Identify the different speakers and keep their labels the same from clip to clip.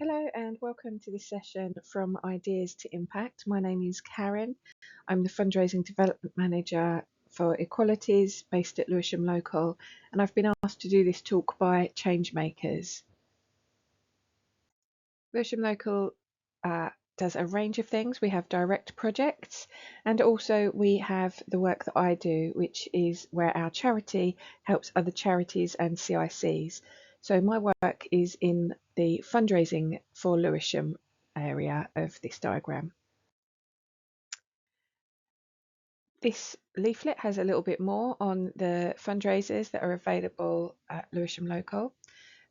Speaker 1: Hello and welcome to this session from Ideas to Impact. My name is Karen. I'm the Fundraising Development Manager for Equalities based at Lewisham Local, and I've been asked to do this talk by Changemakers. Lewisham Local does a range of things. We have direct projects, and also we have the work that I do, which is where our charity helps other charities and CICs. So my work is in the fundraising for Lewisham area of this diagram. This leaflet has a little bit more on the fundraisers that are available at Lewisham Local.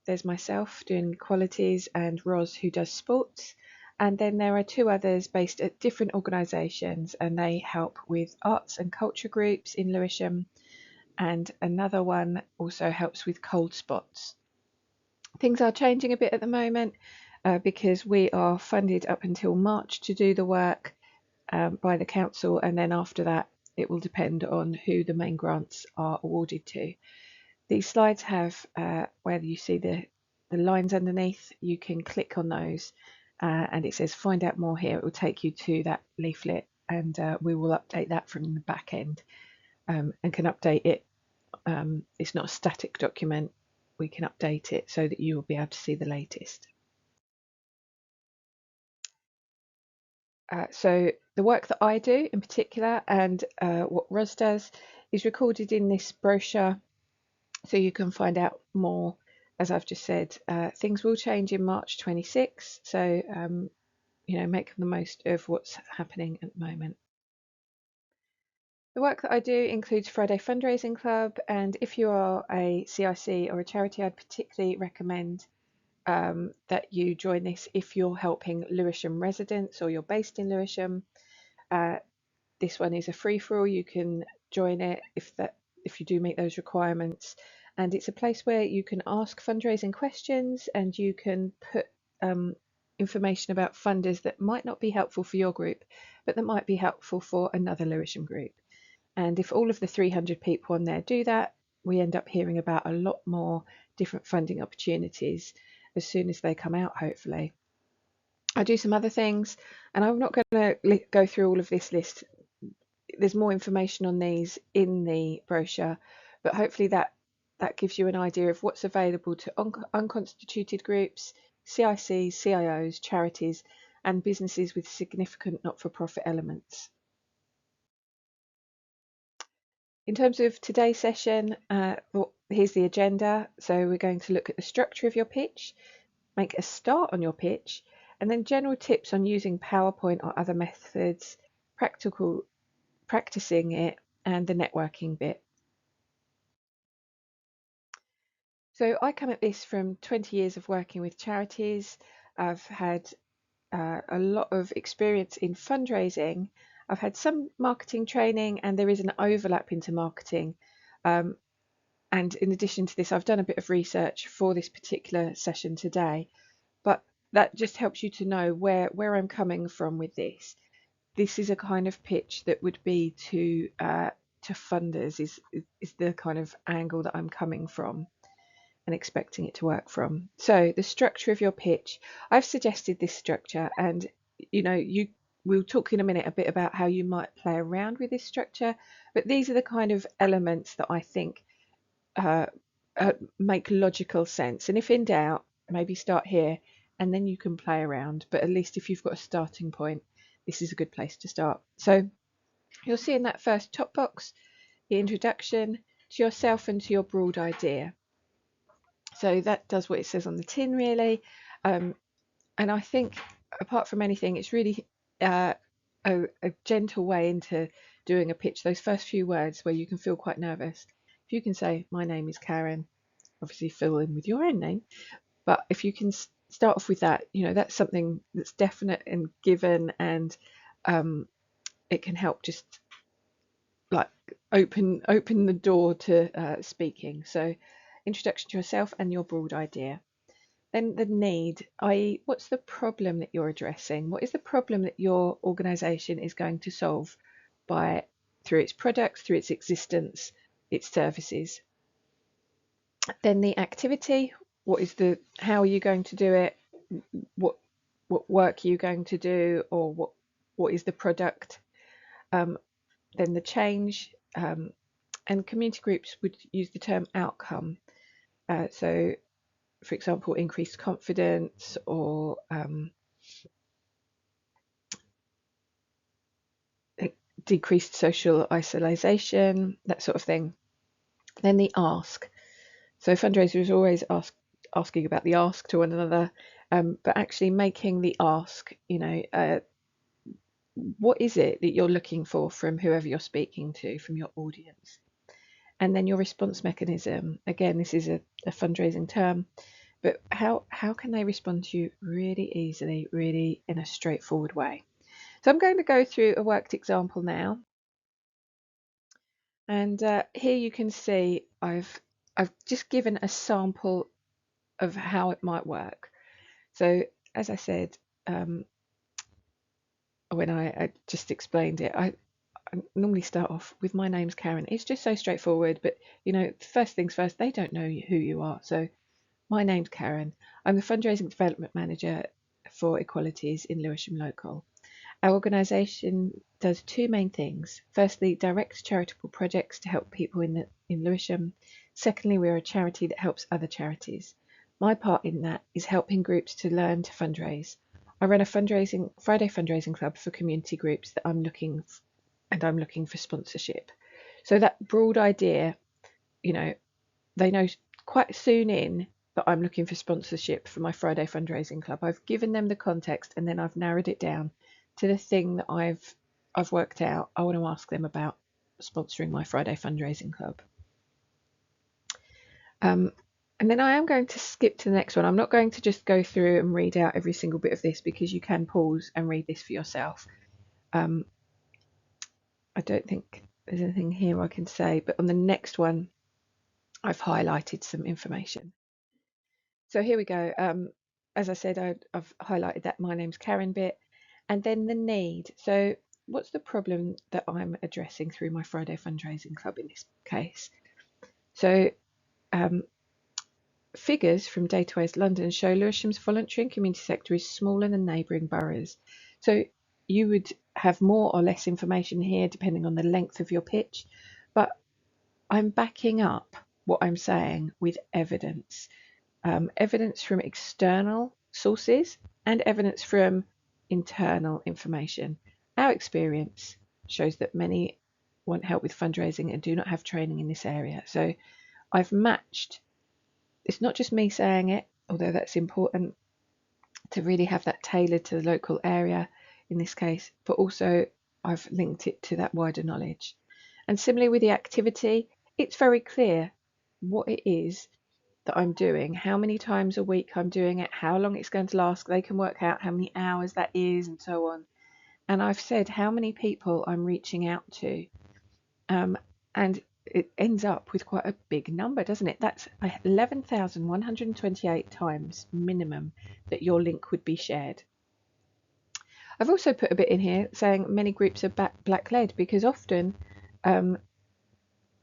Speaker 1: There's myself doing equalities and Roz who does sports. And then there are two others based at different organisations, and they help with arts and culture groups in Lewisham. And another one also helps with cold spots. Things are changing a bit at the moment because we are funded up until March to do the work by the council, and then after that it will depend on who the main grants are awarded to. These slides have where you see the lines underneath, you can click on those and it says find out more here. It will take you to that leaflet, and we will update that from the back end and can update it. It's not a static document. We can update it so that you will be able to see the latest. So the work that I do in particular, and what Roz does, is recorded in this brochure, so you can find out more. As I've just said, things will change in March 26, so make the most of what's happening at the moment. The work that I do includes Friday Fundraising Club, and if you are a CIC or a charity, I'd particularly recommend that you join this if you're helping Lewisham residents or you're based in Lewisham. This one is a free-for-all. You can join it if you do meet those requirements, and it's a place where you can ask fundraising questions and you can put information about funders that might not be helpful for your group, but that might be helpful for another Lewisham group. And if all of the 300 people on there do that, we end up hearing about a lot more different funding opportunities as soon as they come out, hopefully. I do some other things, and I'm not going to go through all of this list. There's more information on these in the brochure, but hopefully that gives you an idea of what's available to unconstituted groups, CICs, CIOs, charities, and businesses with significant not-for-profit elements. In terms of today's session, here's the agenda. So we're going to look at the structure of your pitch, make a start on your pitch, and then general tips on using PowerPoint or other methods, practicing it, and the networking bit. So I come at this from 20 years of working with charities. I've had a lot of experience in fundraising. I've had some marketing training, and there is an overlap into marketing. And in addition to this, I've done a bit of research for this particular session today, but that just helps you to know where I'm coming from with this. This is a kind of pitch that would be to funders, is the kind of angle that I'm coming from and expecting it to work from. So the structure of your pitch, I've suggested this structure, and we'll talk in a minute a bit about how you might play around with this structure, but these are the kind of elements that I think make logical sense. And if in doubt, maybe start here and then you can play around, but at least if you've got a starting point, this is a good place to start. So you'll see in that first top box the introduction to yourself and to your broad idea. So that does what it says on the tin, really. And I think, apart from anything, it's really a gentle way into doing a pitch. Those first few words where you can feel quite nervous. If you can say, my name is Karen, obviously fill in with your own name. But if you can start off with that, that's something that's definite and given, and it can help just like open the door to speaking. So introduction to yourself and your broad idea. Then the need, i.e. what's the problem that you're addressing? What is the problem that your organisation is going to solve through its products, through its existence, its services? Then the activity, how are you going to do it? what work you're going to do, or what is the product. Then the change, and community groups would use the term outcome. So, for example, increased confidence, or decreased social isolation, that sort of thing. Then the ask. So fundraisers always asking about the ask to one another, but actually making the ask, what is it that you're looking for from whoever you're speaking to, from your audience? And then your response mechanism. Again, this is a fundraising term, but how can they respond to you really easily, really in a straightforward way? So I'm going to go through a worked example now. And here you can see I've just given a sample of how it might work. So as I said, when I just explained it, I normally start off with my name's Karen. It's just so straightforward, but first things first, they don't know who you are. So my name's Karen. I'm the Fundraising Development Manager for Equalities in Lewisham Local. Our organisation does two main things. Firstly, directs charitable projects to help people in Lewisham. Secondly, we are a charity that helps other charities. My part in that is helping groups to learn to fundraise. I run a Friday fundraising club for community groups that I'm looking for sponsorship. So that broad idea, they know quite soon in that I'm looking for sponsorship for my Friday fundraising club. I've given them the context, and then I've narrowed it down to the thing that I've worked out. I want to ask them about sponsoring my Friday fundraising club. And then I am going to skip to the next one. I'm not going to just go through and read out every single bit of this, because you can pause and read this for yourself. I don't think there's anything here I can say, but on the next one, I've highlighted some information. So here we go. As I said, I've highlighted that my name's Karen bit, and then the need. So what's the problem that I'm addressing through my Friday fundraising club in this case? So figures from Dataways London show Lewisham's voluntary and community sector is smaller than neighbouring boroughs. So you would have more or less information here depending on the length of your pitch, but I'm backing up what I'm saying with evidence. Evidence from external sources and evidence from internal information. Our experience shows that many want help with fundraising and do not have training in this area. So I've matched. It's not just me saying it, although that's important to really have that tailored to the local area in this case, but also I've linked it to that wider knowledge. And similarly with the activity, it's very clear what it is that I'm doing, how many times a week I'm doing it, how long it's going to last. They can work out how many hours that is, and so on. And I've said how many people I'm reaching out to. And it ends up with quite a big number, doesn't it? That's 11,128 times minimum that your link would be shared. I've also put a bit in here saying many groups are black-led, because often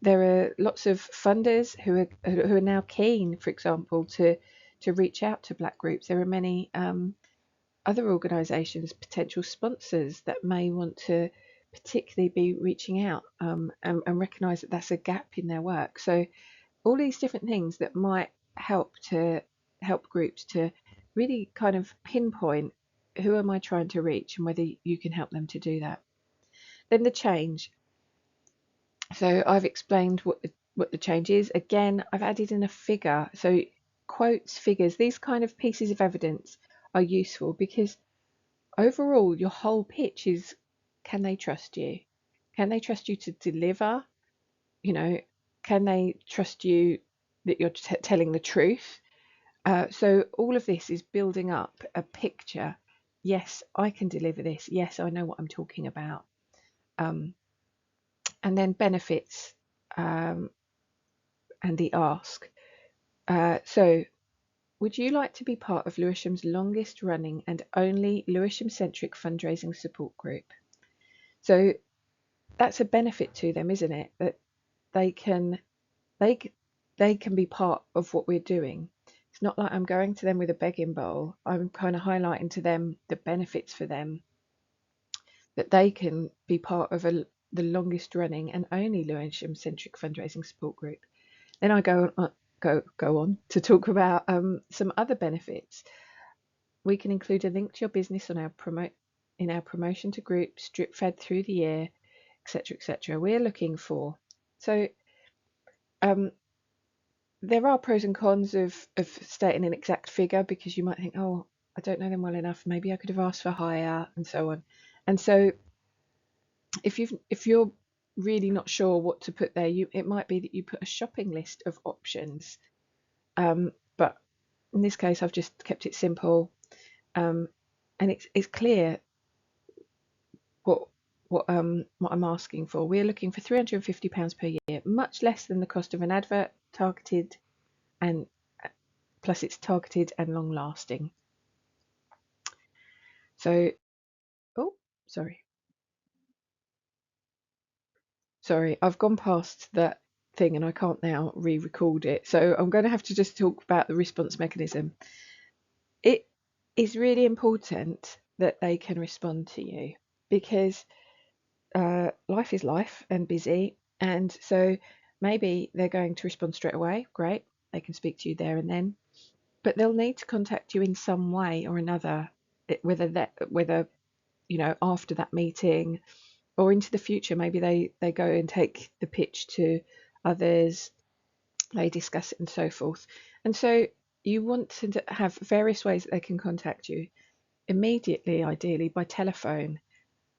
Speaker 1: there are lots of funders who are now keen, for example, to reach out to black groups. There are many other organisations, potential sponsors, that may want to particularly be reaching out and recognise that that's a gap in their work. So all these different things that might help groups to really kind of pinpoint who am I trying to reach, and whether you can help them to do that. Then the change. So I've explained what the change is. Again, I've added in a figure. So quotes, figures, these kind of pieces of evidence are useful, because overall your whole pitch is, can they trust you? Can they trust you to deliver? Can they trust you that you're telling the truth? So all of this is building up a picture. Yes, I can deliver this. Yes, I know what I'm talking about. And then benefits, and the ask. So would you like to be part of Lewisham's longest running and only Lewisham-centric fundraising support group? So that's a benefit to them, isn't it? That they can be part of what we're doing. It's not like I'm going to them with a begging bowl. I'm kind of highlighting to them the benefits for them, that they can be part of the longest running and only Lewisham centric fundraising support group. Then I go on to talk about some other benefits. We can include a link to your business on our promotion to groups, drip fed through the year, etc., etc. We're looking for, so there are pros and cons of stating an exact figure, because you might think, oh, I don't know them well enough, maybe I could have asked for higher, and so on. And so if you're really not sure what to put there, it might be that you put a shopping list of options. But in this case, I've just kept it simple, and it's clear what I'm asking for. We're looking for £350 per year, much less than the cost of an advert, targeted, and plus it's targeted and long lasting. So, oh, sorry, I've gone past that thing and I can't now re-record it. So I'm going to have to just talk about the response mechanism. It is really important that they can respond to you, because life is life and busy, and so maybe they're going to respond straight away. Great, they can speak to you there and then, but they'll need to contact you in some way or another, whether after that meeting or into the future. Maybe they go and take the pitch to others, they discuss it and so forth. And so you want to have various ways that they can contact you immediately, ideally by telephone,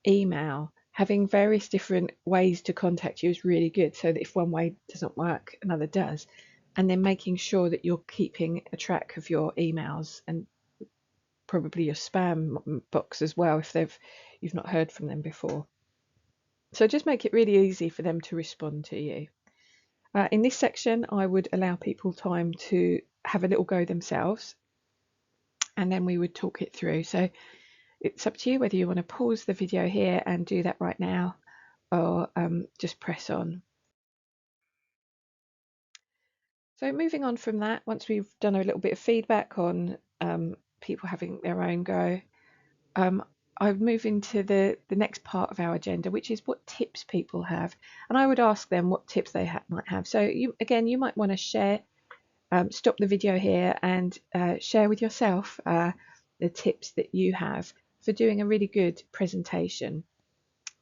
Speaker 1: email. Having various different ways to contact you is really good, so that if one way doesn't work, another does. And then making sure that you're keeping a track of your emails and probably your spam box as well, if you've not heard from them before. So just make it really easy for them to respond to you. In this section, I would allow people time to have a little go themselves, and then we would talk it through. So it's up to you whether you want to pause the video here and do that right now, or just press on. So moving on from that, once we've done a little bit of feedback on people having their own go, I move into the next part of our agenda, which is what tips people have. And I would ask them what tips they might have. So you might want to share, stop the video here and share with yourself the tips that you have for doing a really good presentation.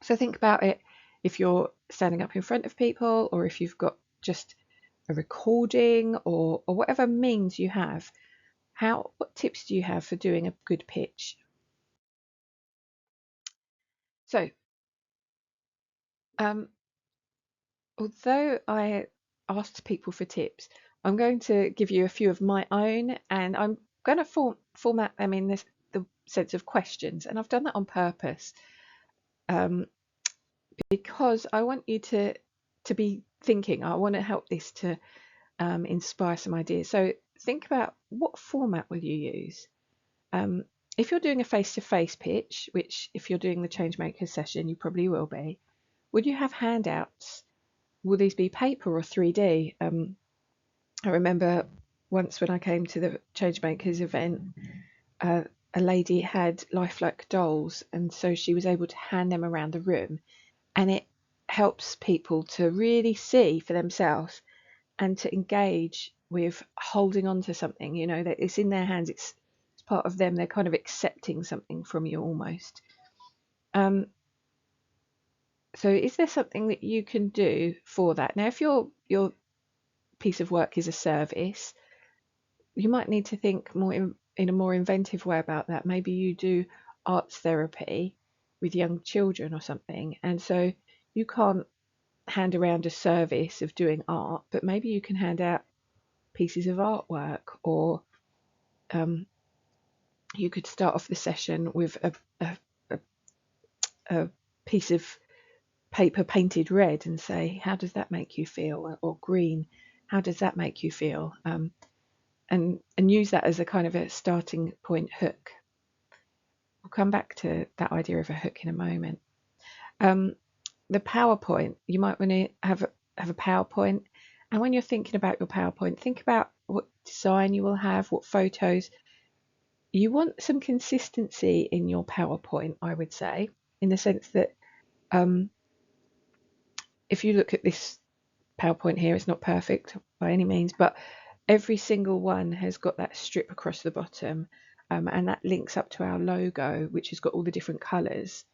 Speaker 1: So think about it if you're standing up in front of people, or if you've got just a recording, or whatever means you have. What tips do you have for doing a good pitch? So although I asked people for tips, I'm going to give you a few of my own, and I'm going to format them in the sense of questions, and I've done that on purpose, because I want you to be thinking. I want to help this to inspire some ideas. So think about, what format will you use? If you're doing a face-to-face pitch, which if you're doing the Changemakers session, you probably will be, would you have handouts? Will these be paper or 3D? I remember once when I came to the Changemakers event, a lady had lifelike dolls, and so she was able to hand them around the room, and it helps people to really see for themselves and to engage with holding on to something, that it's in their hands, it's part of them, they're kind of accepting something from you almost. So is there something that you can do for that? Now, if your piece of work is a service, you might need to think more in a more inventive way about that. Maybe you do arts therapy with young children or something, and so you can't hand around a service of doing art, but maybe you can hand out pieces of artwork, or you could start off the session with a piece of paper painted red and say, how does that make you feel? Or green, how does that make you feel? And use that as a kind of a starting point hook. We'll come back to that idea of a hook in a moment. The PowerPoint, you might want to have a PowerPoint, and when you're thinking about your PowerPoint, think about what design you will have, what photos. You want some consistency in your PowerPoint, I would say, in the sense that if you look at this PowerPoint here, it's not perfect by any means, but every single one has got that strip across the bottom, and that links up to our logo, which has got all the different colours.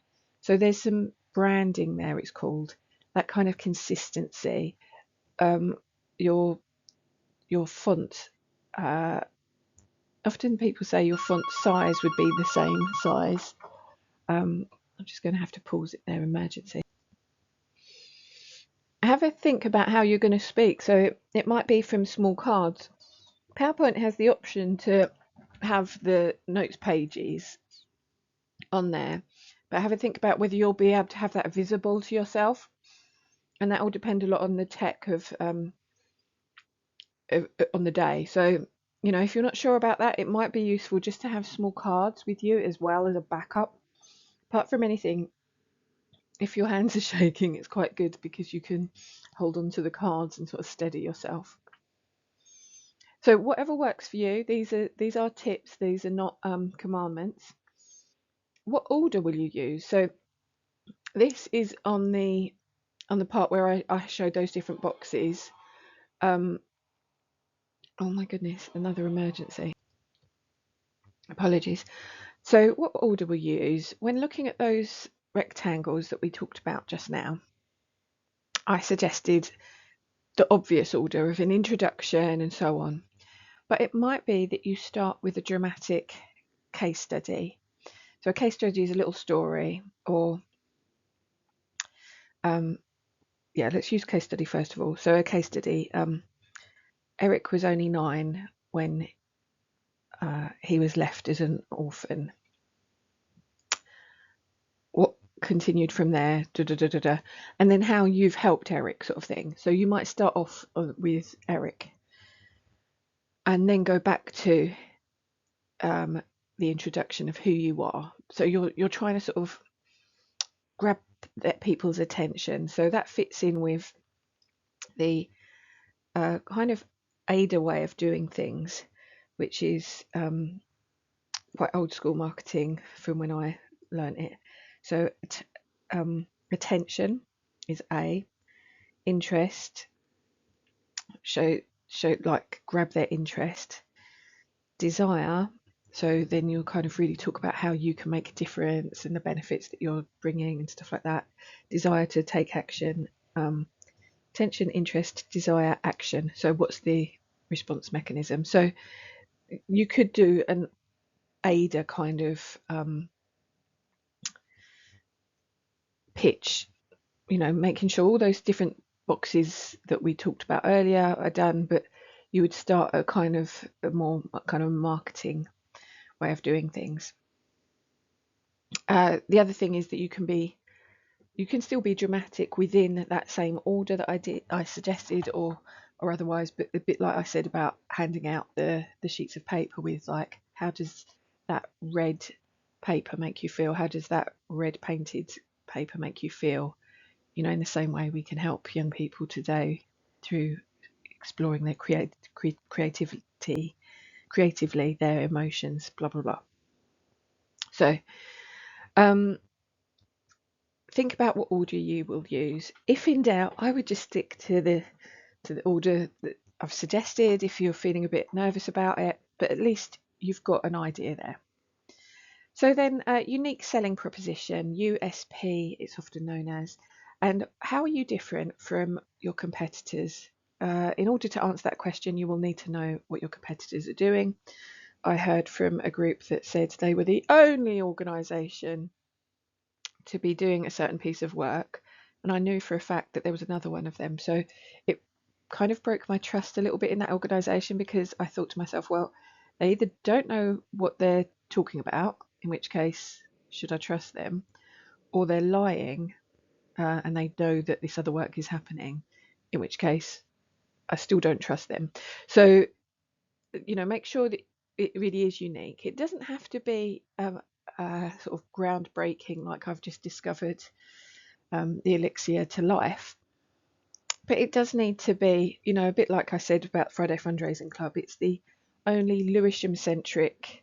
Speaker 1: So there's some branding there, it's called, that kind of consistency. Your font, often people say your font size would be the same size. I'm just going to have to pause it there, emergency. Have a think about how you're going to speak. So it might be from small cards. PowerPoint has the option to have the notes pages on there, but have a think about whether you'll be able to have that visible to yourself, and that will depend a lot on the tech of on the day. So if you're not sure about that, it might be useful just to have small cards with you as well as a backup. Apart from anything, if your hands are shaking, it's quite good because you can hold on to the cards and sort of steady yourself. So whatever works for you, these are tips, these are not commandments. What order will you use? So this is on the part where I showed those different boxes. Oh my goodness, another emergency. Apologies. So what order will you use? When looking at those rectangles that we talked about just now, I suggested the obvious order of an introduction and so on. But it might be that you start with a dramatic case study. So a case study is a little story, or let's use case study first of all. So a case study, Eric was only 9 when he was left as an orphan. What continued from there, and then how you've helped Eric, sort of thing. So you might start off with Eric and then go back to the introduction of who you are. So you're trying to sort of grab people's attention. So that fits in with the kind of Ada way of doing things, which is quite old school marketing from when I learned it. So attention is A, interest, show like grab their interest, desire. So then you'll kind of really talk about how you can make a difference and the benefits that you're bringing and stuff like that. Desire to take action, attention, interest, desire, action. So what's the response mechanism? So you could do an Ada kind of pitch, making sure all those different boxes that we talked about earlier are done, but you would start a kind of a more kind of marketing way of doing things. The other thing is that you can still be dramatic within that same order that I suggested, or otherwise, but a bit like I said about handing out the sheets of paper with, like, how does that red paper make you feel? How does that red painted paper make you feel? In the same way we can help young people today through exploring their creatively, their emotions, blah blah blah. So think about what order you will use. If in doubt, I would just stick to the order that I've suggested if you're feeling a bit nervous about it, but at least you've got an idea there. So then unique selling proposition, USP, it's often known as, and how are you different from your competitors? In order to answer that question, you will need to know what your competitors are doing. I heard from a group that said they were the only organisation to be doing a certain piece of work, and I knew for a fact that there was another one of them. So it kind of broke my trust a little bit in that organisation, because I thought to myself, well, they either don't know what they're talking about, in which case should I trust them, or they're lying and they know that this other work is happening, in which case I still don't trust them. So make sure that it really is unique. It doesn't have to be sort of groundbreaking, like I've just discovered the elixir to life, But it does need to be, a bit like I said about Friday Fundraising Club. It's the only Lewisham centric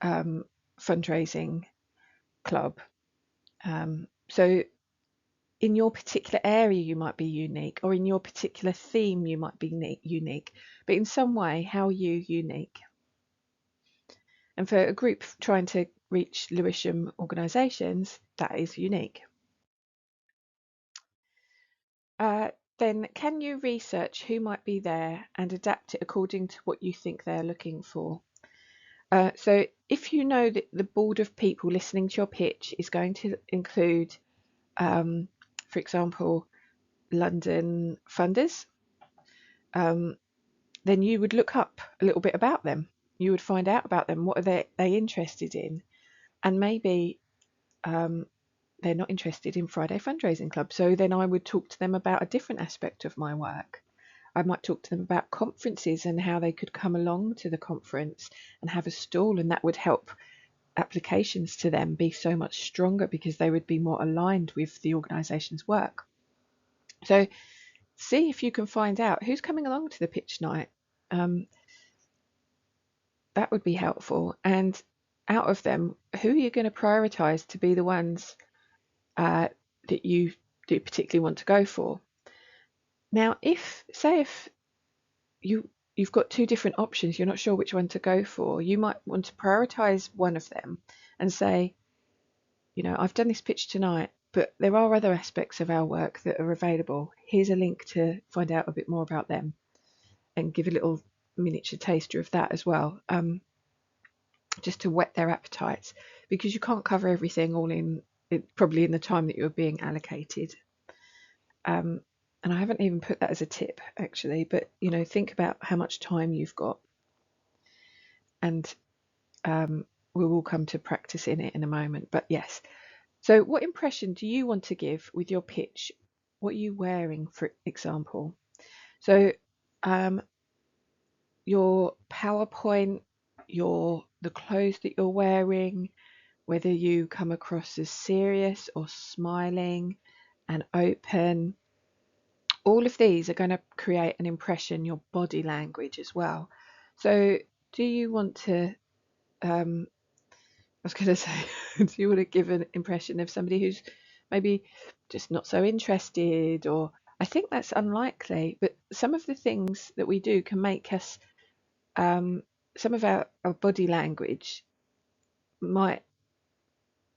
Speaker 1: fundraising club. So in your particular area, you might be unique, or in your particular theme, you might be unique. But in some way, how are you unique? And for a group trying to reach Lewisham organisations, that is unique. Then can you research who might be there and adapt it according to what you think they're looking for? So if you know that the board of people listening to your pitch is going to include, for example, London funders, then you would look up a little bit about them. You would find out about them. What are they interested in? And maybe they're not interested in Friday Fundraising Club. So then I would talk to them about a different aspect of my work. I might talk to them about conferences and how they could come along to the conference and have a stall, and that would help applications to them be so much stronger because they would be more aligned with the organisation's work. So see if you can find out who's coming along to the pitch night. That would be helpful. And out of them, who are you going to prioritise to be the ones that you do particularly want to go for? Now, if you've got two different options, you're not sure which one to go for, you might want to prioritise one of them and say, I've done this pitch tonight, but there are other aspects of our work that are available. Here's a link to find out a bit more about them and give a little miniature taster of that as well, just to whet their appetites, because you can't cover everything all probably in the time that you're being allocated. And I haven't even put that as a tip actually, but think about how much time you've got, and we will come to practice in it in a moment. But yes, so what impression do you want to give with your pitch? What are you wearing, for example? So your PowerPoint, the clothes that you're wearing, whether you come across as serious or smiling and open, all of these are going to create an impression, your body language as well. So do you want to, I was going to say, do you want to give an impression of somebody who's maybe just not so interested? Or I think that's unlikely, but some of the things that we do can make us, some of our body language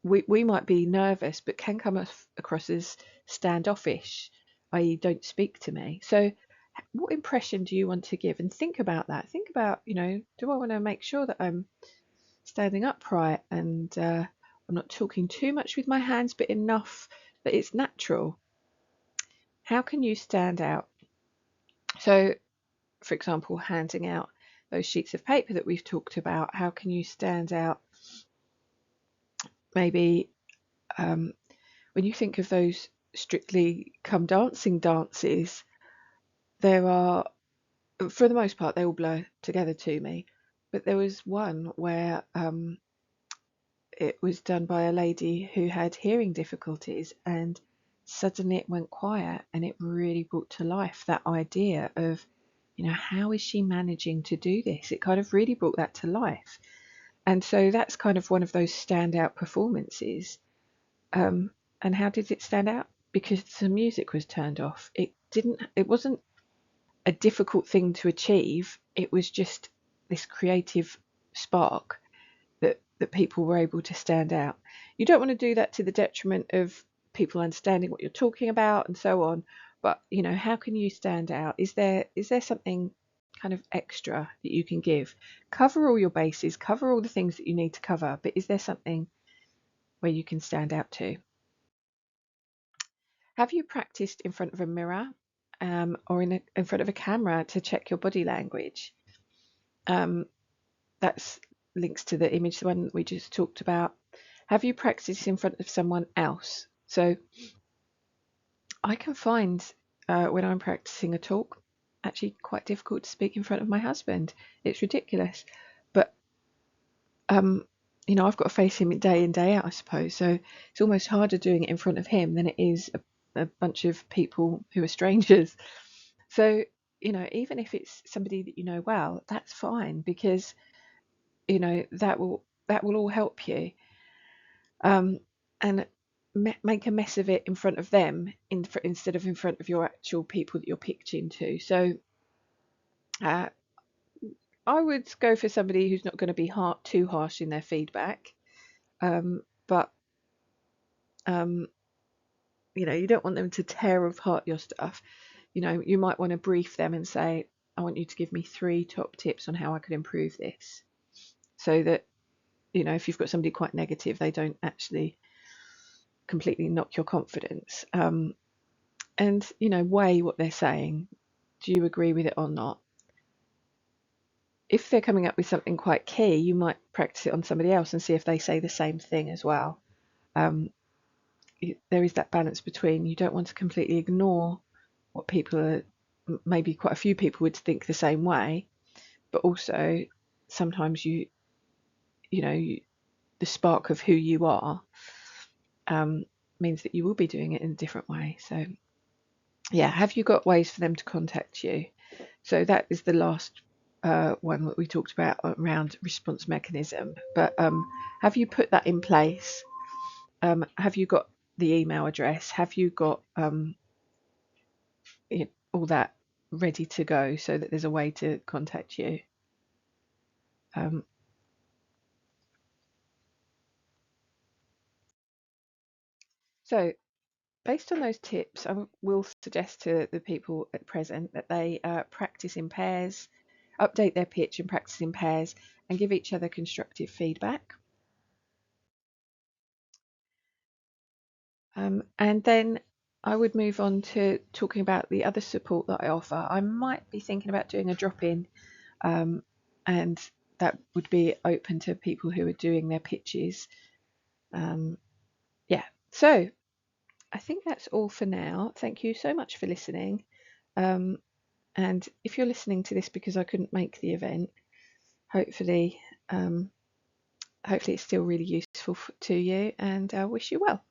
Speaker 1: we might be nervous, but can come across as standoffish, i.e. don't speak to me. So what impression do you want to give? And think about that. Think about, do I want to make sure that I'm standing upright and I'm not talking too much with my hands, but enough that it's natural? How can you stand out? So, for example, handing out those sheets of paper that we've talked about, how can you stand out? Maybe when you think of those Strictly Come Dancing dances, there are, for the most part, they all blur together to me. But there was one where it was done by a lady who had hearing difficulties, and suddenly it went quiet, and it really brought to life that idea of, how is she managing to do this? It kind of really brought that to life. And so that's kind of one of those standout performances. And how did it stand out? Because the music was turned off. It wasn't a difficult thing to achieve. It was just this creative spark that people were able to stand out. You don't want to do that to the detriment of people understanding what you're talking about and so on. But how can you stand out? Is there something kind of extra that you can give? Cover all your bases, cover all the things that you need to cover, but is there something where you can stand out too? Have you practiced in front of a mirror or in front of a camera to check your body language? That's links to the image, the one we just talked about. Have you practiced in front of someone else? So I can find when I'm practicing a talk, actually quite difficult to speak in front of my husband. It's ridiculous. But I've got to face him day in, day out, I suppose. So it's almost harder doing it in front of him than it is a bunch of people who are strangers. So, even if it's somebody that you know well, that's fine, because that will all help you. And make a mess of it in front of them instead of in front of your actual people that you're pitching to. So uh, I would go for somebody who's not going to be too harsh in their feedback, but um, you don't want them to tear apart your stuff. You might want to brief them and say, I want you to give me 3 top tips on how I could improve this, so that if you've got somebody quite negative, they don't actually completely knock your confidence. And weigh what they're saying. Do you agree with it or not? If they're coming up with something quite key, you might practice it on somebody else and see if they say the same thing as well. There is that balance between, you don't want to completely ignore what people are, maybe quite a few people would think the same way, but also sometimes the spark of who you are means that you will be doing it in a different way. So yeah, have you got ways for them to contact you? So that is the last one that we talked about around response mechanism. But have you put that in place? Have you got the email address? Have you got all that ready to go so that there's a way to contact you? So based on those tips, I will suggest to the people at present that they practice in pairs, update their pitch and practice in pairs, and give each other constructive feedback. And then I would move on to talking about the other support that I offer. I might be thinking about doing a drop-in, and that would be open to people who are doing their pitches. Yeah, so I think that's all for now. Thank you so much for listening. And if you're listening to this because I couldn't make the event, hopefully it's still really useful to you, and I wish you well.